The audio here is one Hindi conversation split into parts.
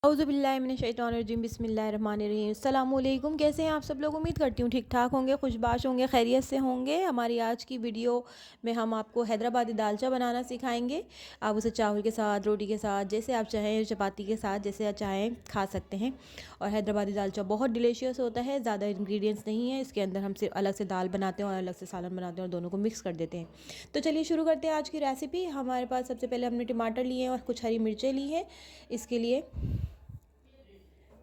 औज़ुबिल्लाहिमिनश्शैतानिर्रजीम बिस्मिल्लाहिर्रहमानिर्रहीम। अस्सलामुअलैकुम। कैसे हैं आप सब लोग? उम्मीद करती हूँ ठीक ठाक होंगे, खुशबाश होंगे, खैरियत से होंगे। हमारी आज की वीडियो में हम आपको हैदराबादी दालचा बनाना सिखाएंगे। आप उसे चावल के साथ, रोटी के साथ, जैसे आप चाहें, चपाती के साथ, जैसे आप चाहें खा सकते हैं। और हैदराबादी दालचा बहुत डिलीशियस होता है, ज़्यादा इंग्रेडिएंट्स नहीं है इसके अंदर। हम सिर्फ अलग से दाल बनाते हैं और अलग से सालन बनाते हैं और दोनों को मिक्स कर देते हैं। तो चलिए शुरू करते हैं आज की रेसिपी। हमारे पास सबसे पहले हमने टमाटर लिए हैं और कुछ हरी मिर्चें ली हैं। इसके लिए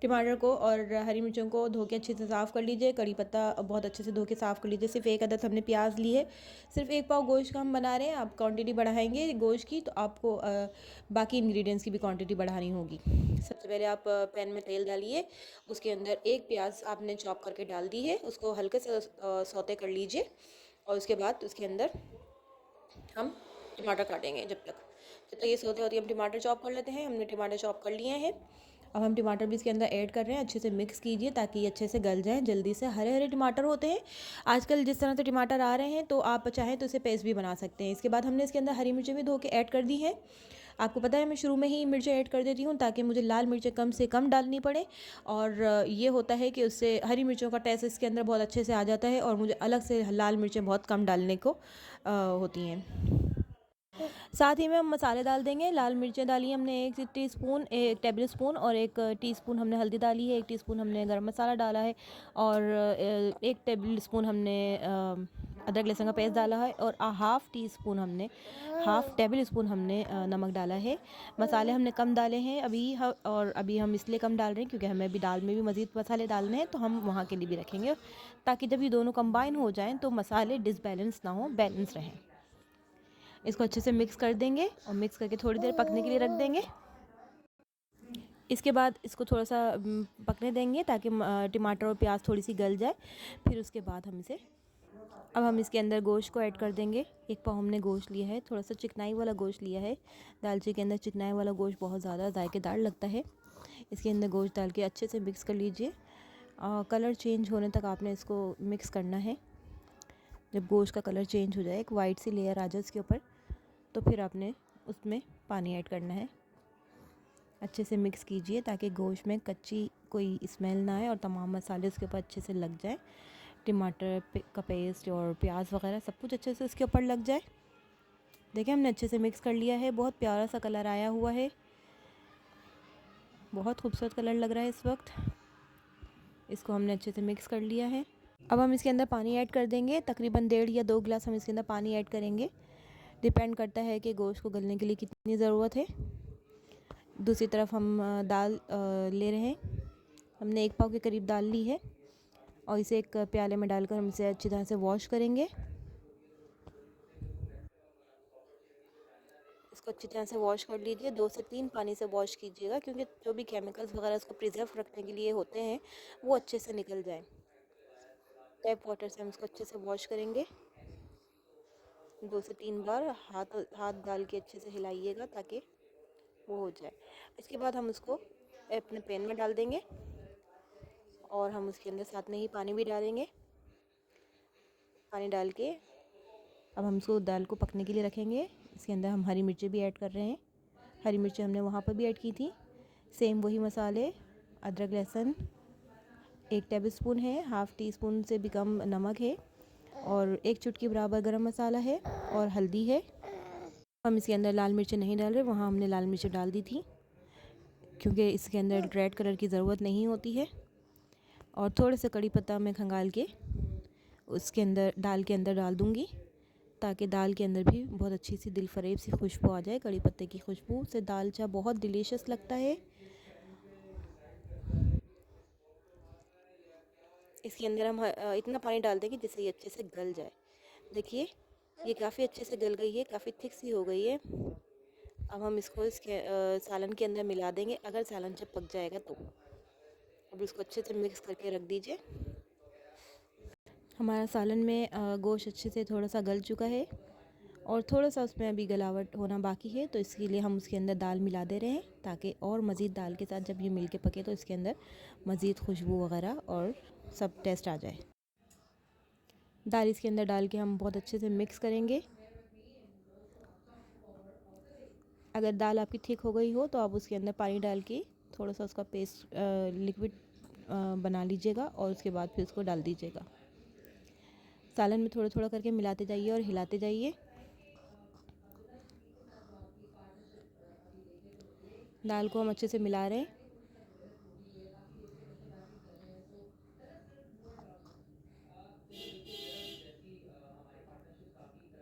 टमाटर को और हरी मिर्चों को धो के अच्छे से साफ़ कर लीजिए। कड़ी पत्ता बहुत अच्छे से धो के साफ़ कर लीजिए। सिर्फ एक अदद हमने प्याज ली है। सिर्फ एक पाव गोश्त का हम बना रहे हैं। आप क्वांटिटी बढ़ाएंगे गोश्त की तो आपको बाकी इंग्रेडिएंट्स की भी क्वांटिटी बढ़ानी होगी। सबसे पहले आप पैन में तेल डालिए। उसके अंदर एक प्याज आपने चॉप करके डाल दी है, उसको हल्के से सौते कर लीजिए। और उसके बाद उसके अंदर हम टमाटर काटेंगे। जब तक ये सौते होती है हम टमाटर चॉप कर लेते हैं। हमने टमाटर चॉप कर लिए हैं। अब हम टमाटर भी इसके अंदर ऐड कर रहे हैं। अच्छे से मिक्स कीजिए ताकि ये अच्छे से गल जाएं जल्दी से। हरे हरे टमाटर होते हैं आजकल जिस तरह से टमाटर आ रहे हैं, तो आप चाहें तो इसे पेस्ट भी बना सकते हैं। इसके बाद हमने इसके अंदर हरी मिर्चें भी धो के ऐड कर दी हैं। आपको पता है मैं शुरू में ही मिर्चें ऐड कर देती हूँ ताकि मुझे लाल मिर्चें कम से कम डालनी पड़े। और ये होता है कि उससे हरी मिर्चों का टेस्ट इसके अंदर बहुत अच्छे से आ जाता है और मुझे अलग से लाल मिर्चें बहुत कम डालने को होती हैं। साथ ही में हम मसाले डाल देंगे। लाल मिर्चें डाली हमने 1 टेबल स्पून और 1 टीस्पून हमने हल्दी डाली है। 1 टीस्पून हमने गरम मसाला डाला है और 1 टेबल स्पून हमने अदरक लहसुन का पेस्ट डाला है और हाफ़ टेबल स्पून हमने नमक डाला है। मसाले हमने कम डाले हैं और अभी हम इसलिए कम डाल रहे हैं क्योंकि हमें अभी दाल में भी मज़ीद मसाले डालने हैं, तो हम वहाँ के लिए भी रखेंगे ताकि जब ये दोनों कंबाइन हो जाएँ तो मसाले डिसबैलेंस ना हो, बैलेंस रहें। इसको अच्छे से मिक्स कर देंगे और मिक्स करके थोड़ी देर पकने के लिए रख देंगे। इसके बाद इसको थोड़ा सा पकने देंगे ताकि टमाटर और प्याज थोड़ी सी गल जाए। फिर उसके बाद अब हम इसके अंदर गोश्त को ऐड कर देंगे। 1 पाव हमने गोश्त लिया है, थोड़ा सा चिकनाई वाला गोश्त लिया है। दालचे के अंदर चिकनाई वाला गोश्त बहुत ज़्यादा जायकेदार लगता है। इसके अंदर गोश्त डाल के अच्छे से मिक्स कर लीजिए। कलर चेंज होने तक आपने इसको मिक्स करना है। जब गोश्त का कलर चेंज हो जाए, एक वाइट सी लेयर आ जाए उसके ऊपर, तो फिर आपने उसमें पानी ऐड करना है। अच्छे से मिक्स कीजिए ताकि गोश्त में कच्ची कोई स्मेल ना आए और तमाम मसाले उसके ऊपर अच्छे से लग जाए। टमाटर का पेस्ट और प्याज वगैरह सब कुछ अच्छे से उसके ऊपर लग जाए। देखिए हमने अच्छे से मिक्स कर लिया है। बहुत प्यारा सा कलर आया हुआ है, बहुत खूबसूरत कलर लग रहा है इस वक्त। इसको हमने अच्छे से मिक्स कर लिया है। अब हम इसके अंदर पानी ऐड कर देंगे। तकरीबन 1.5 या 2 गिलास हम इसके अंदर पानी ऐड करेंगे। डिपेंड करता है कि गोश्त को गलने के लिए कितनी ज़रूरत है। दूसरी तरफ हम दाल ले रहे हैं। हमने 1 पाव के करीब दाल ली है और इसे एक प्याले में डालकर हम इसे अच्छी तरह से वॉश करेंगे। इसको अच्छी तरह से वॉश कर लीजिए। 2 से 3 पानी से वॉश कीजिएगा क्योंकि जो भी केमिकल्स वगैरह इसको प्रिजर्व रखने के लिए होते हैं वो अच्छे से निकल जाएं। टैप वाटर से हम इसको अच्छे से वॉश करेंगे। 2 से 3 बार हाथ हाथ डाल के अच्छे से हिलाइएगा ताकि वो हो जाए। इसके बाद हम उसको अपने पैन में डाल देंगे और हम उसके अंदर साथ में ही पानी भी डालेंगे। पानी डाल के अब हम इसको दाल को पकने के लिए रखेंगे। इसके अंदर हम हरी मिर्चें भी ऐड कर रहे हैं। हरी मिर्चें हमने वहाँ पर भी ऐड की थी। सेम वही मसाले, अदरक लहसुन 1 टेबल स्पून है, हाफ़ टी स्पून से भी कम नमक है और 1 चुटकी बराबर गरम मसाला है और हल्दी है। हम इसके अंदर लाल मिर्चें नहीं डाल रहे, वहाँ हमने लाल मिर्चें डाल दी थी क्योंकि इसके अंदर रेड कलर की ज़रूरत नहीं होती है। और थोड़े से कड़ी पत्ता मैं खंगाल के उसके अंदर दाल के अंदर डाल दूँगी ताकि दाल के अंदर भी बहुत अच्छी सी दिल फरेब सी खुशबू आ जाए। कड़ी पत्ते की खुशबू से दालचा बहुत डिलीशियस लगता है। इसके अंदर हम इतना पानी डाल देंगे जिससे ये अच्छे से गल जाए। देखिए ये काफ़ी अच्छे से गल गई है, काफ़ी थिक सी हो गई है। अब हम इसको इसके सालन के अंदर मिला देंगे अगर सालन जब पक जाएगा तो। अब इसको अच्छे से मिक्स करके रख दीजिए। हमारा सालन में गोश्त अच्छे से थोड़ा सा गल चुका है और थोड़ा सा उसमें अभी गलावट होना बाकी है, तो इसके लिए हम उसके अंदर दाल मिला दे रहे हैं ताकि और मज़ीद दाल के साथ जब ये मिल के पके तो इसके अंदर मज़ीद खुशबू वगैरह और सब टेस्ट आ जाए। दाल इसके अंदर डाल के हम बहुत अच्छे से मिक्स करेंगे। अगर दाल आपकी थिक हो गई हो तो आप उसके अंदर पानी डाल के थोड़ा सा उसका पेस्ट लिक्विड बना लीजिएगा और उसके बाद फिर उसको डाल दीजिएगा। सालन में थोड़ा थोड़ा करके मिलाते जाइए और हिलाते जाइए। दाल को हम अच्छे से मिला रहे हैं।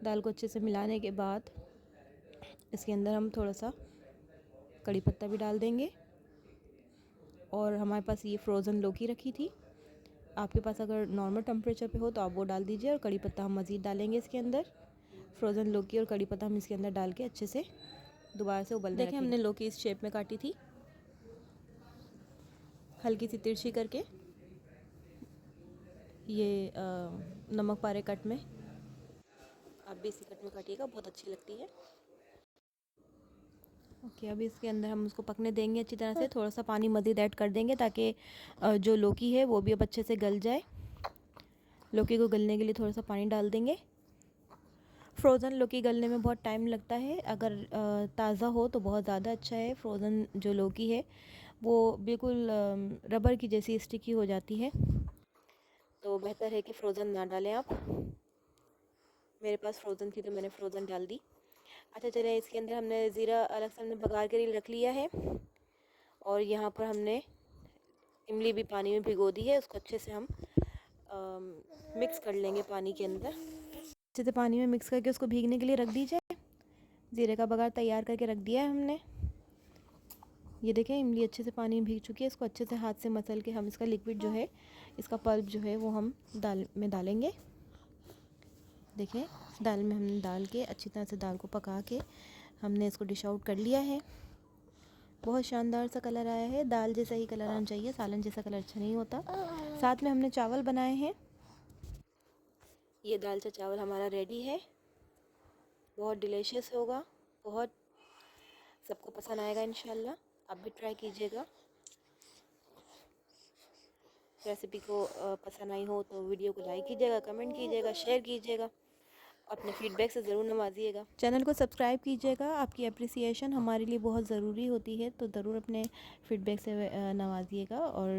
दाल को अच्छे से मिलाने के बाद इसके अंदर हम थोड़ा सा कड़ी पत्ता भी डाल देंगे। और हमारे पास ये फ्रोज़न लौकी रखी थी, आपके पास अगर नॉर्मल टेम्परेचर पे हो तो आप वो डाल दीजिए। और कड़ी पत्ता हम मज़ीद डालेंगे इसके अंदर। फ्रोज़न लौकी और कड़ी पत्ता हम इसके अंदर डाल के अच्छे से दोबारा से उबलने रखेंगे। देखिए हमने लौकी इस शेप में काटी थी, हल्की सी तिरछी करके, ये नमक पारे कट में। आप भी इसी कट में काटिएगा, बहुत अच्छी लगती है। ओके, अभी इसके अंदर हम उसको पकने देंगे अच्छी तरह से। थोड़ा सा पानी मज़ीद ऐड कर देंगे ताकि जो लौकी है वो भी अब अच्छे से गल जाए। लौकी को गलने के लिए थोड़ा सा पानी डाल देंगे। फ्रोज़न लौकी गलने में बहुत टाइम लगता है, अगर ताज़ा हो तो बहुत ज़्यादा अच्छा है। फ्रोज़न जो लौकी है वो बिल्कुल रबर की जैसी स्टिकी हो जाती है, तो बेहतर है कि फ्रोज़न ना डालें आप। मेरे पास फ्रोज़न थी तो मैंने फ्रोज़न डाल दी। अच्छा चलिए, इसके अंदर हमने ज़ीरा अलग से हमने बघार के लिए रख लिया है। और यहाँ पर हमने इमली भी पानी में भिगो दी है, उसको अच्छे से हम मिक्स कर लेंगे पानी के अंदर। अच्छे से पानी में मिक्स करके उसको भीगने के लिए रख दीजिए। ज़ीरे का बघार तैयार करके रख दिया है हमने। ये देखें, इमली अच्छे से पानी में भीग चुकी है। इसको अच्छे से हाथ से मसल के हम इसका लिक्विड जो है, इसका पल्प जो है वो हम दाल में डालेंगे। देखें, दाल में हमने डाल के अच्छी तरह से दाल को पका के हमने इसको डिश आउट कर लिया है। बहुत शानदार सा कलर आया है। दाल जैसा ही कलर आना चाहिए, सालन जैसा कलर अच्छा नहीं होता। साथ में हमने चावल बनाए हैं। ये दालचा चावल हमारा रेडी है। बहुत डिलीशियस होगा, बहुत सबको पसंद आएगा इंशाल्लाह। आप भी ट्राई कीजिएगा। रेसिपी को पसंद आई हो तो वीडियो को लाइक कीजिएगा, कमेंट कीजिएगा, शेयर कीजिएगा। अपने फीडबैक से ज़रूर नवाजिएगा। चैनल को सब्सक्राइब कीजिएगा, आपकी अप्रिसिएशन हमारे लिए बहुत ज़रूरी होती है, तो ज़रूर अपने फीडबैक से नवाजिएगा। और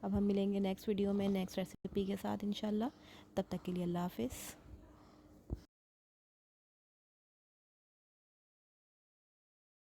अब हम मिलेंगे नेक्स्ट वीडियो में नेक्स्ट रेसिपी के साथ इंशाल्लाह। तब तक के लिए अल्लाह हाफ़िज़।